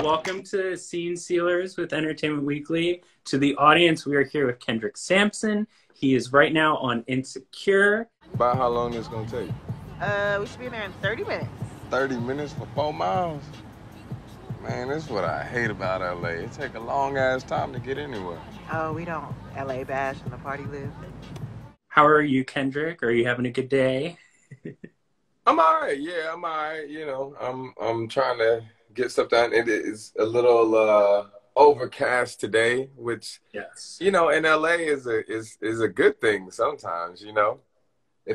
welcome to Scene Sealers with Entertainment Weekly. To the audience, we are here with Kendrick Sampson. He is right now on Insecure. About how long this gonna take? We should be in there in 30 minutes. 30 minutes for 4 miles? Man, this is what I hate about LA. It take a long-ass time to get anywhere. Oh, we don't LA bash and the party live. How are you, Kendrick? Are you having a good day? I'm all right. Yeah, I'm all right. You know, I'm trying to get stuff done. It is a little overcast today, which, yes, you know, in LA is a good thing sometimes, you know.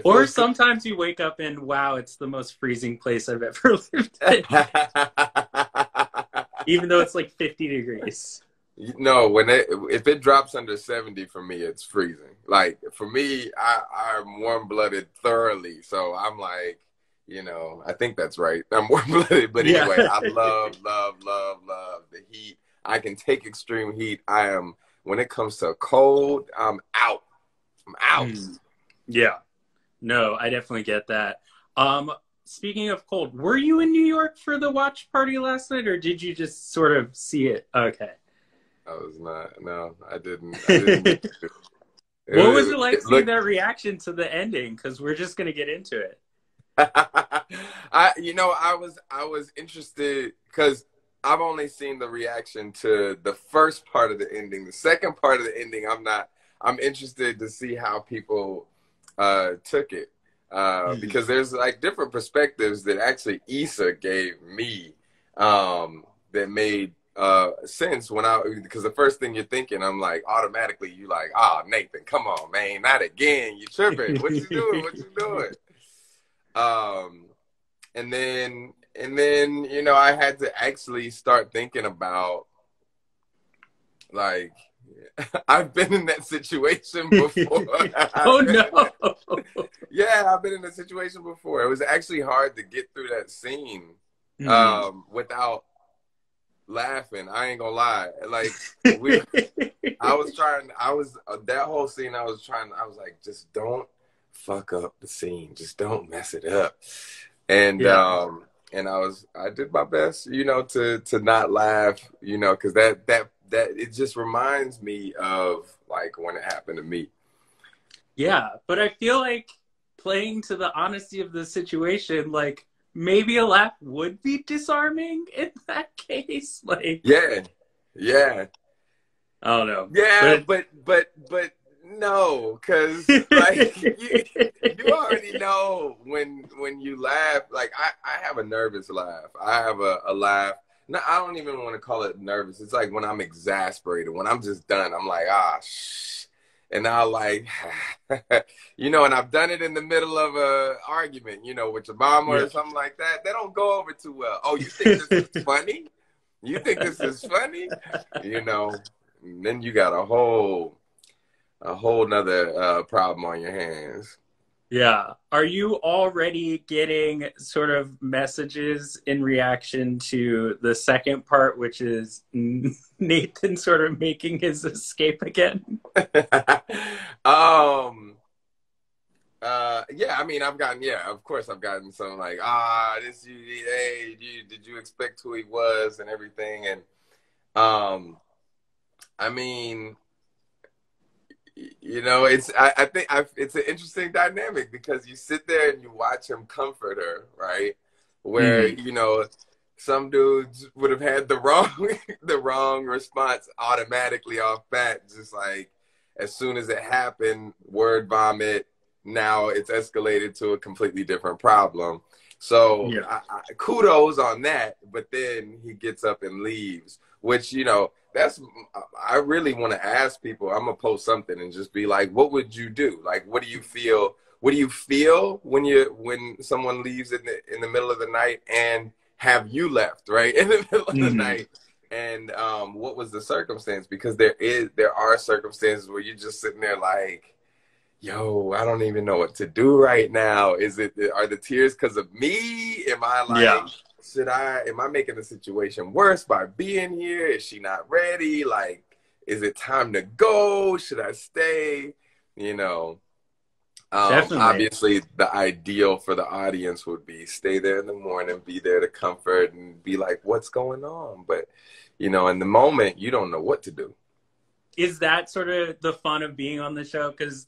Or sometimes you wake up and, wow, it's the most freezing place I've ever lived in. Even though it's like 50 degrees. No, if it drops under 70 for me, it's freezing. Like, for me, I'm warm-blooded thoroughly. So I'm like, you know, I think that's right. I'm warm-blooded. But anyway, yeah. I love the heat. I can take extreme heat. When it comes to cold, I'm out. I'm out. Yeah. No, I definitely get that. Speaking of cold, were you in New York for the watch party last night, or did you just sort of see it? Okay. I was not. No, I didn't. What was it like seeing that reaction to the ending? Because we're just going to get into it. I was interested because I've only seen the reaction to the first part of the ending. The second part of the ending, I'm interested to see how people took it. Because there's like different perspectives that actually Issa gave me that made sense because the first thing you're thinking, I'm like, automatically you like, Nathan, come on, man, not again, you tripping, what you doing? And then you know, I had to actually start thinking about, like, I've been in that situation before. Oh no. Yeah, I've been in that situation before. It was actually hard to get through that scene without laughing. I ain't gonna lie. Like, that whole scene, I was like, just don't fuck up the scene. Just don't mess it up. And and I did my best, you know, to not laugh, you know, because that it just reminds me of like when it happened to me. Yeah, but I feel like playing to the honesty of the situation, like maybe a laugh would be disarming in that case. Like, yeah. I don't know. Yeah, but no, because like you already know when you laugh. Like I have a nervous laugh. I have a laugh. No, I don't even want to call it nervous. It's like when I'm exasperated, when I'm just done, I'm like, shh. And I'll like, you know, and I've done it in the middle of a argument, you know, with your mama or something like that. They don't go over too well. Oh, you think this is funny? You think this is funny? You know, and then you got a whole nother problem on your hands. Yeah. Are you already getting sort of messages in reaction to the second part, which is Nathan sort of making his escape again? Yeah, I mean, of course I've gotten some like, did you expect who he was and everything? And, I mean, you know, I think it's an interesting dynamic because you sit there and you watch him comfort her, right? Where, you know, some dudes would have had the wrong response automatically off bat, just like as soon as it happened, word vomit. Now it's escalated to a completely different problem. So kudos on that. But then he gets up and leaves, which, you know, I really want to ask people. I'm gonna post something and just be like, what would you do? Like, what do you feel? What do you feel when someone leaves in the middle of the night, and have you left right in the middle of the night? And what was the circumstance? Because there are circumstances where you're just sitting there like, yo, I don't even know what to do right now. Are the tears because of me? Am I like, am I making the situation worse by being here? Is she not ready? Like, is it time to go? Should I stay? You know, Definitely. Obviously, the ideal for the audience would be stay there in the morning, be there to comfort and be like, what's going on? But, you know, in the moment, you don't know what to do. Is that sort of the fun of being on the show? Because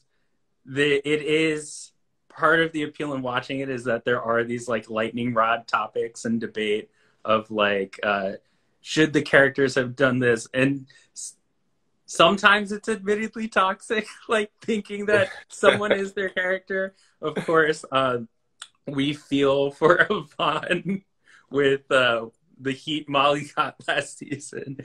it is part of the appeal in watching it is that there are these like lightning rod topics and debate of like should the characters have done this, and sometimes it's admittedly toxic, like thinking that someone is their character. Of course, we feel for Yvonne with the heat Molly got last season.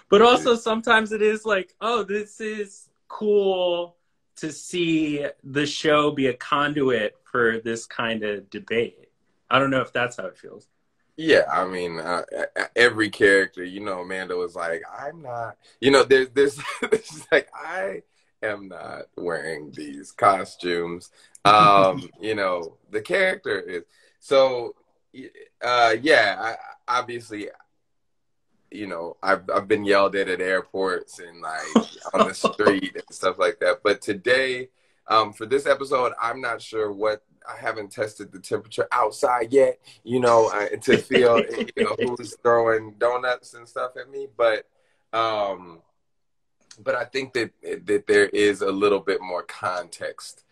But also sometimes it is like, oh, this is cool to see the show be a conduit for this kind of debate. I don't know if that's how it feels. Yeah, I mean, every character, you know, Amanda was like, I'm not, you know, there's like, I am not wearing these costumes. You know, the character is, so, yeah, obviously, you know, I've been yelled at airports and like on the street and stuff like that. But today, for this episode, I'm not sure what, I haven't tested the temperature outside yet, you know, to feel, you know, who's throwing donuts and stuff at me. But I think that there is a little bit more context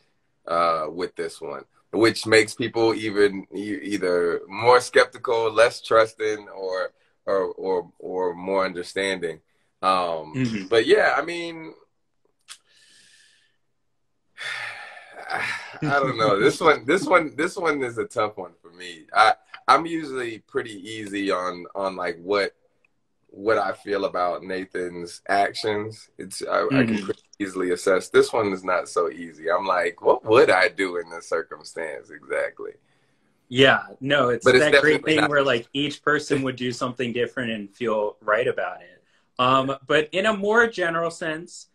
with this one, which makes people even either more skeptical, less trusting, or more understanding. But yeah, I mean, I don't know. This one is a tough one for me. I'm usually pretty easy on like what I feel about Nathan's actions. I can pretty easily assess. This one is not so easy. I'm like, what would I do in this circumstance exactly? Yeah, no, it's But it's that great definitely thing not. where like each person would do something different and feel right about it. But in a more general sense,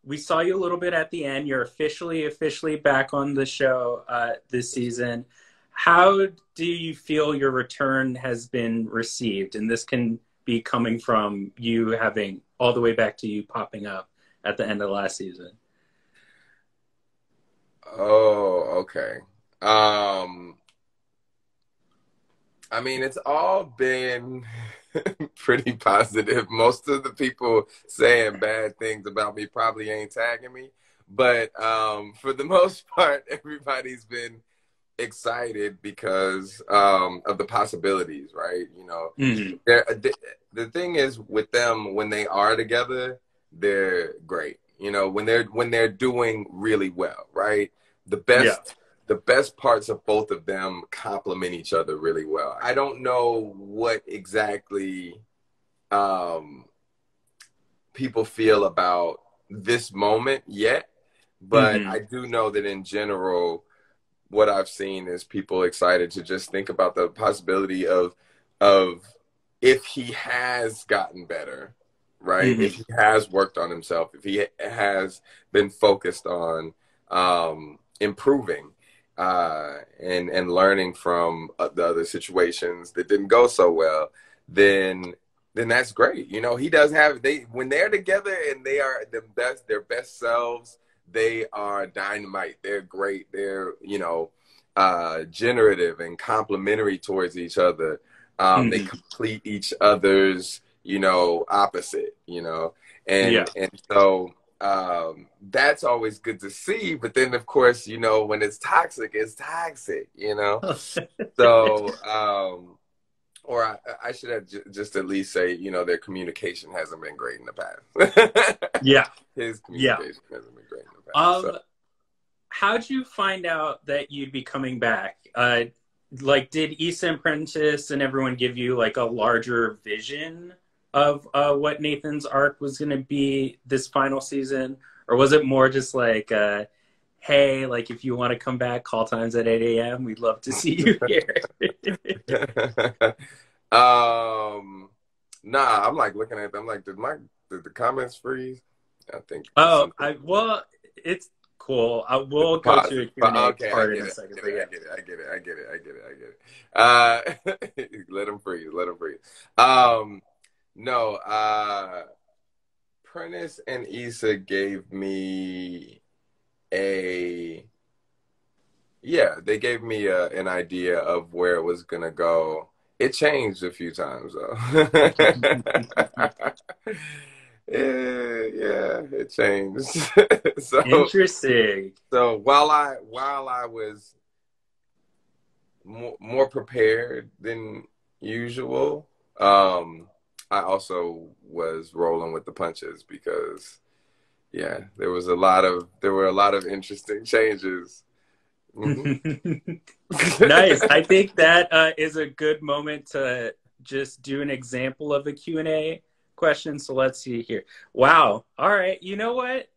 we saw you a little bit at the end. You're officially back on the show this season. How do you feel your return has been received? And this can be coming from you having all the way back to you popping up at the end of last season. Oh, okay. I mean, it's all been pretty positive. Most of the people saying bad things about me probably ain't tagging me. But for the most part, everybody's been excited because of the possibilities, right? You know, the thing is with them, when they are together, they're great. You know, when they're doing really well, right? The Yeah. best parts of both of them complement each other really well. I don't know what exactly people feel about this moment yet, but I do know that in general, what I've seen is people excited to just think about the possibility of if he has gotten better, right? If he has worked on himself, if he has been focused on improving and learning from the other situations that didn't go so well, then that's great. You know, he does have when they're together and they are their best selves, they are dynamite. They're great. They're, you know, generative and complimentary towards each other. They complete each other's, you know, opposite, you know, and so that's always good to see. But then, of course, you know, when it's toxic, you know. So, or I should have just at least say, you know, their communication hasn't been great in the past. Yeah. His communication hasn't been great in the past. So. How'd you find out that you'd be coming back? Like, did Issa and Prentice and everyone give you like a larger vision of what Nathan's arc was going to be this final season? Or was it more just like, hey, like if you want to come back, call times at 8 a.m. We'd love to see you here. Nah, I'm like looking at them like, did the comments freeze? I think. Oh, well, it's cool. We'll go to a Q&A part in a second. I get it. Let them freeze. No, Prentice and Issa gave me a yeah, they gave me an idea of where it was gonna go. It changed a few times though. Yeah, it changed. So Interesting. while I was more prepared than usual, I also was rolling with the punches because yeah, there were a lot of interesting changes. Hmm. Nice. I think that is a good moment to just do an example of a Q&A question. So let's see here. Wow. All right. You know what?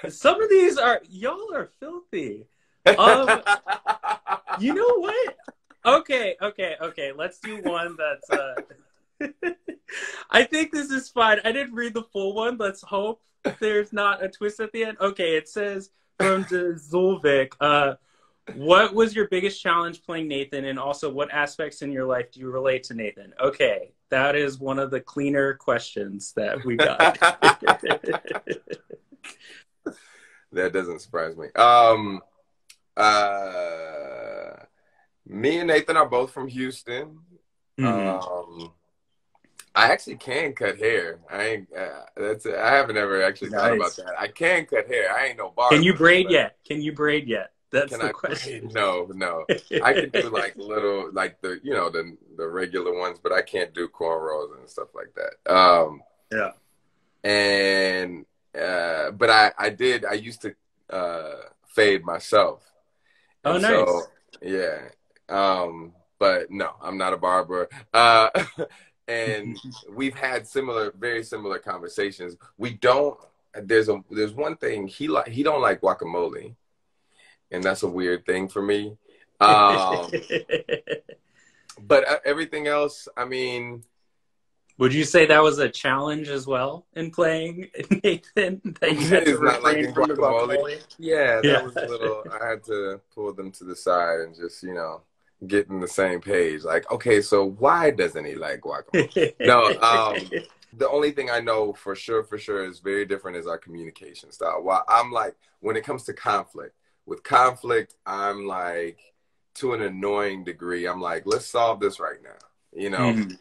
Some of these are, y'all are filthy. You know what? Okay. Let's do one that's I think this is fine. I didn't read the full one. Let's hope there's not a twist at the end. Okay, it says from Zulvik, what was your biggest challenge playing Nathan, and also what aspects in your life do you relate to Nathan? Okay, that is one of the cleaner questions that we got. That doesn't surprise me. Me and Nathan are both from Houston. Mm-hmm. I actually can cut hair. I haven't ever actually thought about Nice. that. I can cut hair. I ain't no Can you barber. braid But yet? Can you braid yet? That's can the I question. braid? No, no. I can do like little, like the regular ones, but I can't do cornrows and stuff like that. Yeah. And but I used to fade myself, Oh, and so nice. yeah. But no, I'm not a barber. And we've had very similar conversations. We don't. There's one thing he don't like guacamole, and that's a weird thing for me. But everything else, I mean, Would you say that was a challenge as well in playing Nathan? That you had to is not refrain liking from the guacamole. guacamole? Yeah, that Yeah. was a little. I had to pull them to the side and just get in the same page. Like, okay, so why doesn't he like guacamole? No, the only thing I know for sure is very different is our communication style. While I'm like, when it comes to with conflict, I'm like, to an annoying degree, I'm like, let's solve this right now. Mhm.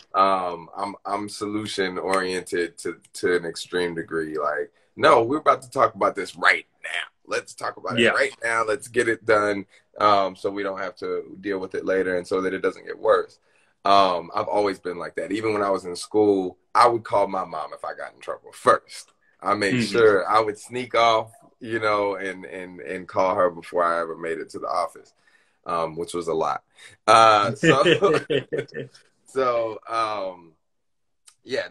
I'm solution oriented to an extreme degree. Like, no, we're about to talk about this right now. Let's talk about it Yeah. right now. Let's get it done, so we don't have to deal with it later, and so that it doesn't get worse. I've always been like that. Even when I was in school, I would call my mom if I got in trouble first. I made Mhm. sure I would sneak off, and call her before I ever made it to the office, which was a lot. So so yeah,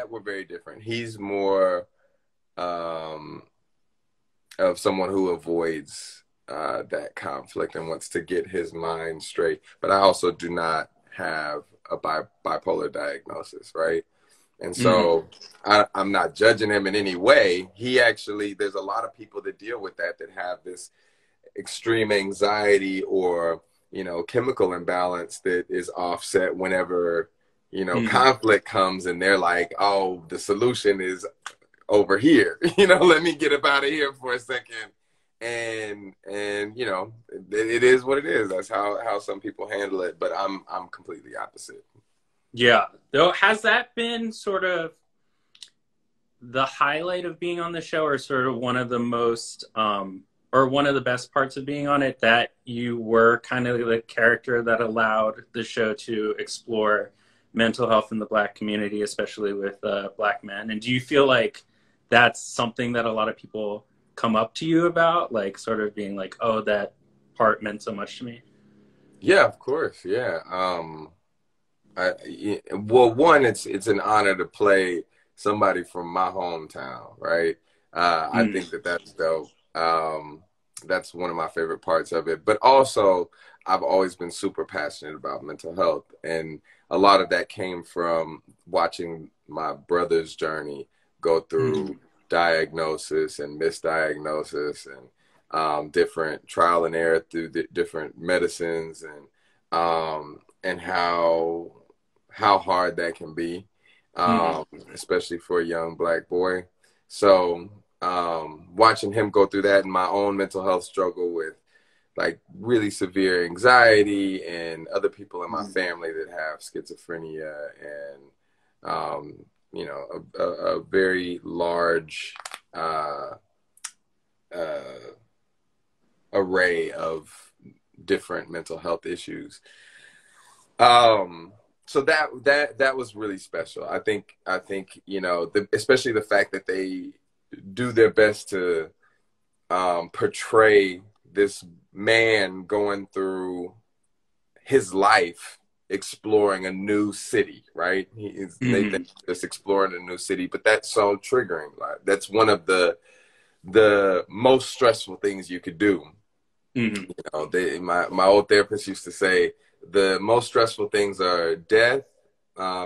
we're very different. He's more um, of someone who avoids that conflict and wants to get his mind straight. But I also do not have a bipolar diagnosis, right? And Mhm. so I'm not judging him in any way. There's a lot of people that deal with that have this extreme anxiety or chemical imbalance that is offset whenever Mhm. conflict comes, and they're like, oh, the solution is over here. Let me get up out of here for a second. And it is what it is. That's how some people handle it, but I'm completely opposite. Yeah. Though, has that been sort of the highlight of being on the show, or sort of one of the most, or one of the best parts of being on it, that you were kind of the character that allowed the show to explore mental health in the Black community, especially with Black men? And do you feel like that's something that a lot of people come up to you about, like sort of being like, oh, that part meant so much to me? Yeah, of course. Yeah. Well, one, it's an honor to play somebody from my hometown, right? I Mm. think that's dope. That's one of my favorite parts of it. But also, I've always been super passionate about mental health, and a lot of that came from watching my brother's journey go through Mm. diagnosis and misdiagnosis, and different trial and error through different medicines, and how hard that can be, Mm. especially for a young Black boy. So watching him go through that and my own mental health struggle with like really severe anxiety and other people in my family that have schizophrenia and, you know, a very large array of different mental health issues. So that was really special. I think, you know, especially the fact that they do their best to portray this man going through his life exploring a new city, right? Nathan just exploring a new city, but that's so triggering. Like, that's one of the most stressful things you could do. You know, my old therapist used to say the most stressful things are death,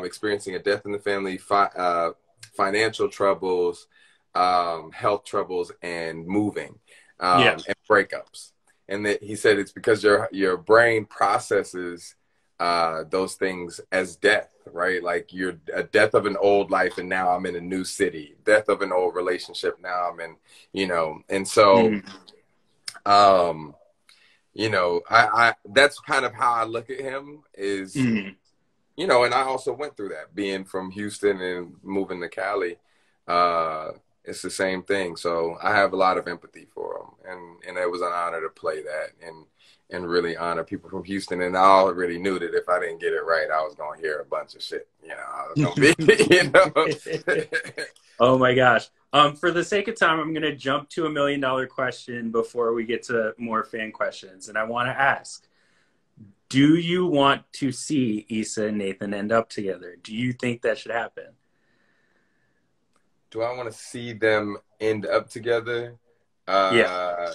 experiencing a death in the family, financial troubles, health troubles, and moving, and breakups. And that he said it's because your brain processes those things as death, right? Like you're a death of an old life, and now I'm in a new city. Death of an old relationship, now I'm in, you know. And so, you know, I that's kind of how I look at him is, you know, and I also went through that being from Houston and moving to Cali. It's the same thing. So I have a lot of empathy for him, and it was an honor to play that and really honor people from Houston. And I already knew that if I didn't get it right, I was going to hear a bunch of shit. You know, I was going to be, you know. Oh my gosh. For the sake of time, I'm going to jump to $1 million question before we get to more fan questions. And I want to ask, do you want to see Issa and Nathan end up together? Do you think that should happen? Do I want to see them end up together? Yeah,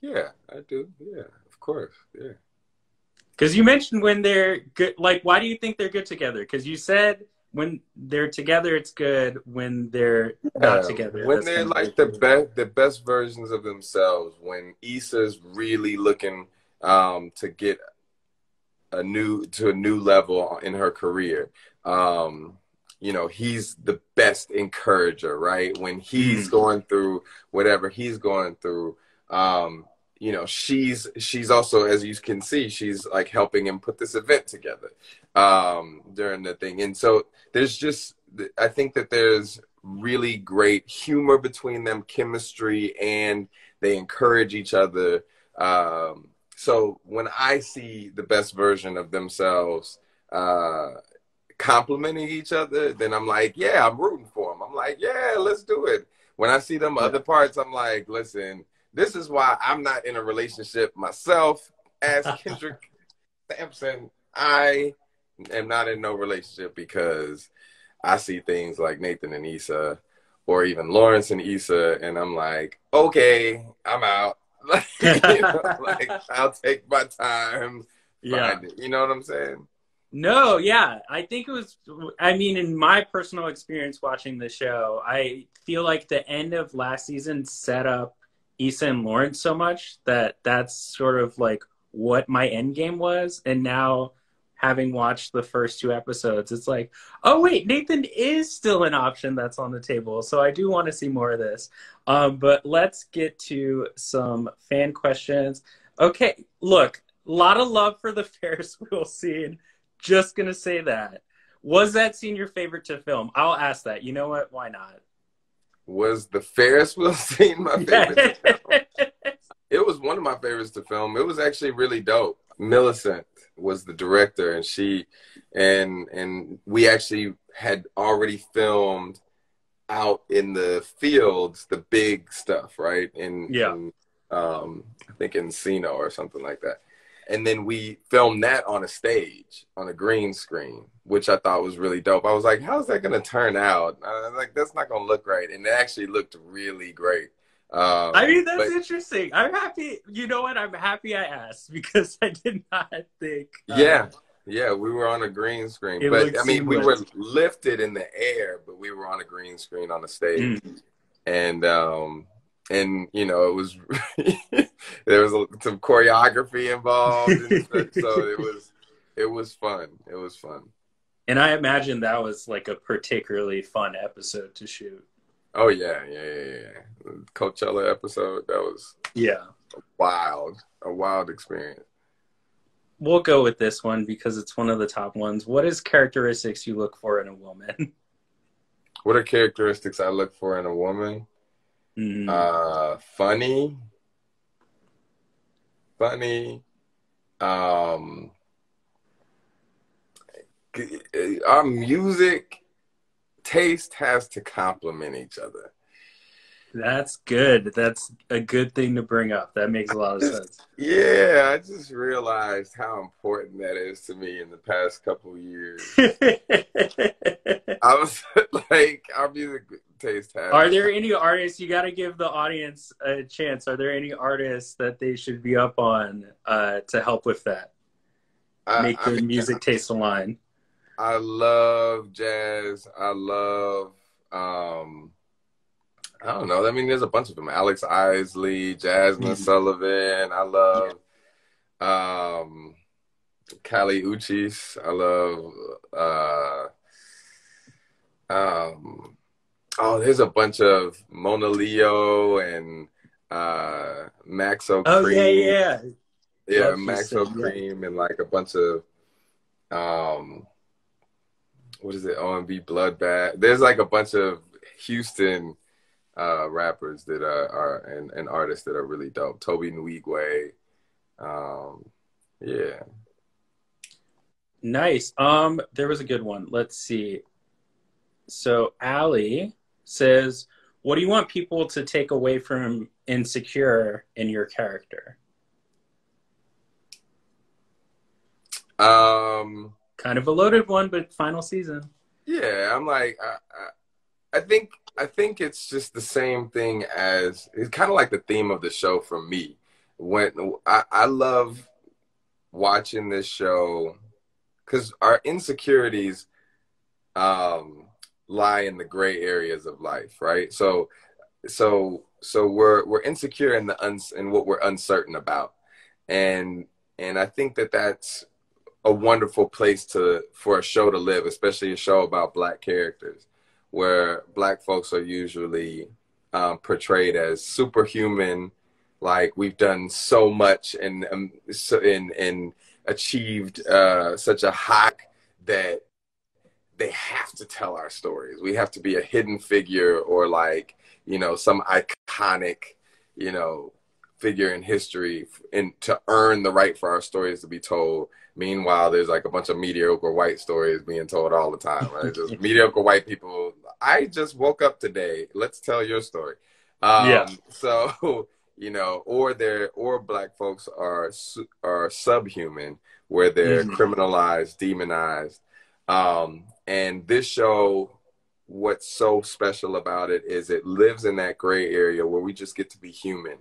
I do. Yeah, of course. Yeah. Because you mentioned when they're good. Like, why do you think they're good together? Because you said when they're together, it's good. When they're not together, when they're like the best versions of themselves. When Issa's really looking to get to a new level in her career. You know, he's the best encourager, right? When he's going through whatever he's going through, you know, she's also, as you can see, she's like helping him put this event together during the thing. And so there's just, I think that there's really great humor between them, chemistry, and they encourage each other. So when I see the best version of themselves, complimenting each other, then I'm like, yeah, I'm rooting for them. I'm like, yeah, let's do it. When I see them other parts, I'm like, listen, this is why I'm not in a relationship myself. As Kendrick Sampson, I am not in no relationship because I see things like Nathan and Issa, or even Lawrence and Issa, and I'm like, okay, I'm out. You know, like, I'll take my time. Find it. You know what I'm saying? No, yeah. I think it was, I mean, in my personal experience watching the show, I feel like the end of last season set up Issa and Lawrence so much that that's sort of like what my end game was. And now, having watched the first 2 episodes, it's like, oh wait, Nathan is still an option that's on the table. So I do want to see more of this. But let's get to some fan questions. Okay, look, a lot of love for the Ferris wheel scene. Just going to say that. Was that scene your favorite to film? I'll ask that. You know what? Why not? Was the Ferris wheel scene my favorite to film? It was one of my favorites to film. It was actually really dope. Millicent was the director, and she and we actually had already filmed out in the fields the big stuff, right? In I think Encino or something like that. And then we filmed that on a stage, on a green screen, which I thought was really dope. I was like, how's that going to turn out? I was like, that's not going to look right. And it actually looked really great. I mean, that's interesting. I'm happy. You know what? I'm happy I asked because I did not think. Yeah, we were on a green screen. But, I mean, we were lifted in the air, but we were on a green screen on a stage. And you know, it was there was some choreography involved, and stuff, so it was fun. It was fun. And I imagine that was like a particularly fun episode to shoot. Oh yeah. Coachella episode, that was Yeah. a wild experience. We'll go with this one because it's one of the top ones. What is characteristics you look for in a woman? What are characteristics I look for in a woman? Funny. Um, our music taste has to complement each other. That's good. That's a good thing to bring up. That makes a lot of sense. Yeah, I just realized how important that is to me in the past couple years. I was like, our music taste has. Are there any artists, you got to give the audience a chance, are there any artists that they should be up on to help with that? Make the music taste align. I love jazz. I love, I don't know. I mean, there's a bunch of them. Alex Isley, Jasmine Sullivan. I love Kali Uchis. I love there's a bunch of Mona Leo and Maxo Oh, Cream. yeah. Maxo Cream and like a bunch of what is it? R&B Bloodbath. There's like a bunch of Houston rappers that are and artists that are really dope. Toby Nwigwe. Yeah. Nice. There was a good one. Let's see. So Allie says, what do you want people to take away from Insecure in your character? Kind of a loaded one, but final season. Yeah, I'm like, I think it's just the same thing as, it's kind of like the theme of the show for me. When I love watching this show because our insecurities lie in the gray areas of life, right? So we're insecure in in what we're uncertain about, and I think that's a wonderful place for a show to live, especially a show about Black characters, where Black folks are usually portrayed as superhuman, like we've done so much and achieved such a high that they have to tell our stories. We have to be a hidden figure or like, some iconic, figure in history to earn the right for our stories to be told. Meanwhile, there's like a bunch of mediocre white stories being told all the time, right? Just mediocre white people. I just woke up today. Let's tell your story. So, or Black folks are subhuman, where they're criminalized, demonized. And this show, what's so special about it is it lives in that gray area where we just get to be human.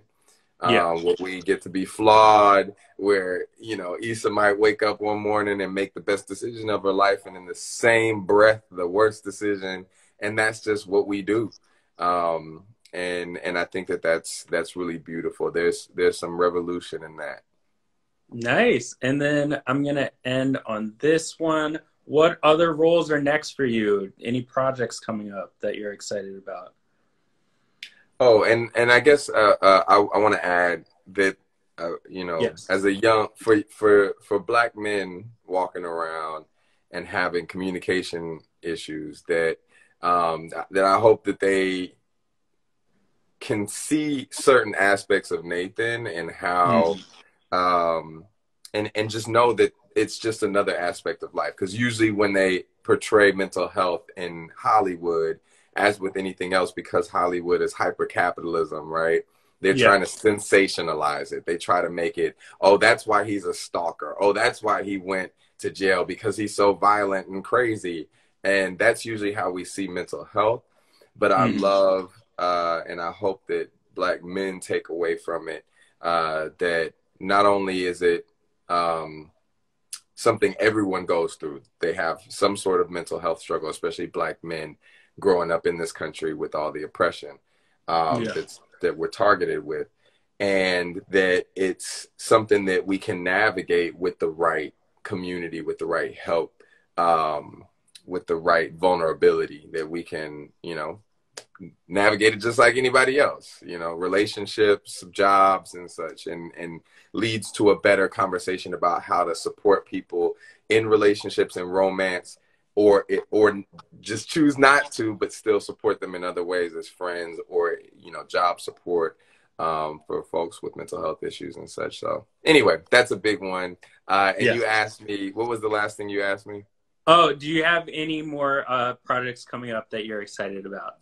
Where we get to be flawed, where, Issa might wake up one morning and make the best decision of her life, and in the same breath, the worst decision. And that's just what we do. And I think that's really beautiful. There's some revolution in that. Nice. And then I'm going to end on this one. What other roles are next for you? Any projects coming up that you're excited about? Oh, and I guess I want to add that as a young for Black men walking around and having communication issues, that I hope that they can see certain aspects of Nathan and how and just know that it's just another aspect of life. Because usually when they portray mental health in Hollywood, as with anything else, because Hollywood is hyper-capitalism, right? They're trying to sensationalize it. They try to make it, oh, that's why he's a stalker. Oh, that's why he went to jail, because he's so violent and crazy. And that's usually how we see mental health. But I love, and I hope that Black men take away from it, that not only is it something everyone goes through, they have some sort of mental health struggle, especially Black men growing up in this country with all the oppression that we're targeted with, and that it's something that we can navigate with the right community, with the right help, with the right vulnerability, that we can, navigate it just like anybody else, you know, relationships, jobs, and such, and leads to a better conversation about how to support people in relationships and romance, or just choose not to, but still support them in other ways as friends, or, you know, job support for folks with mental health issues and such. So anyway, that's a big one. And Yeah. you asked me, what was the last thing you asked me? Oh, do you have any more projects coming up that you're excited about?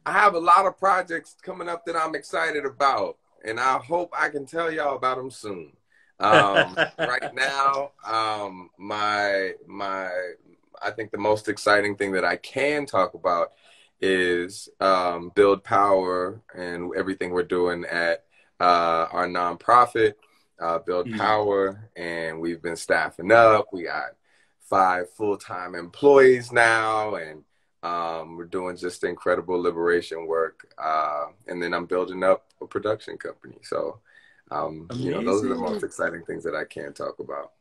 I have a lot of projects coming up that I'm excited about, and I hope I can tell y'all about them soon. Right now, I think the most exciting thing that I can talk about is Build Power and everything we're doing at our nonprofit, Build Power, and we've been staffing up. We got 5 full-time employees now, and we're doing just incredible liberation work. And then I'm building up a production company. So, you know, those are the most exciting things that I can talk about.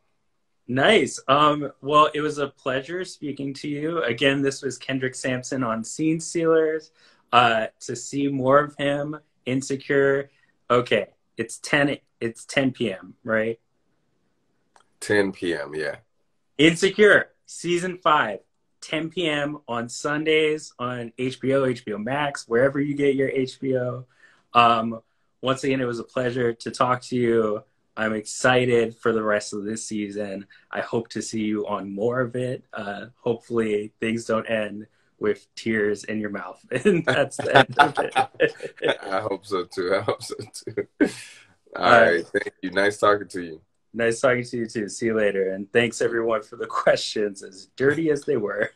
Nice. Well, it was a pleasure speaking to you. Again, this was Kendrick Sampson on Scene Stealers. To see more of him, Insecure. Okay, it's 10 p.m., right? 10 p.m., yeah. Insecure, season 5. 10 p.m. on Sundays on HBO, HBO Max, wherever you get your HBO. Once again, it was a pleasure to talk to you. I'm excited for the rest of this season. I hope to see you on more of it. Hopefully things don't end with tears in your mouth. And that's the end of it. I hope so too. All right. Thank you. Nice talking to you. Nice talking to you too. See you later. And thanks everyone for the questions, as dirty as they were.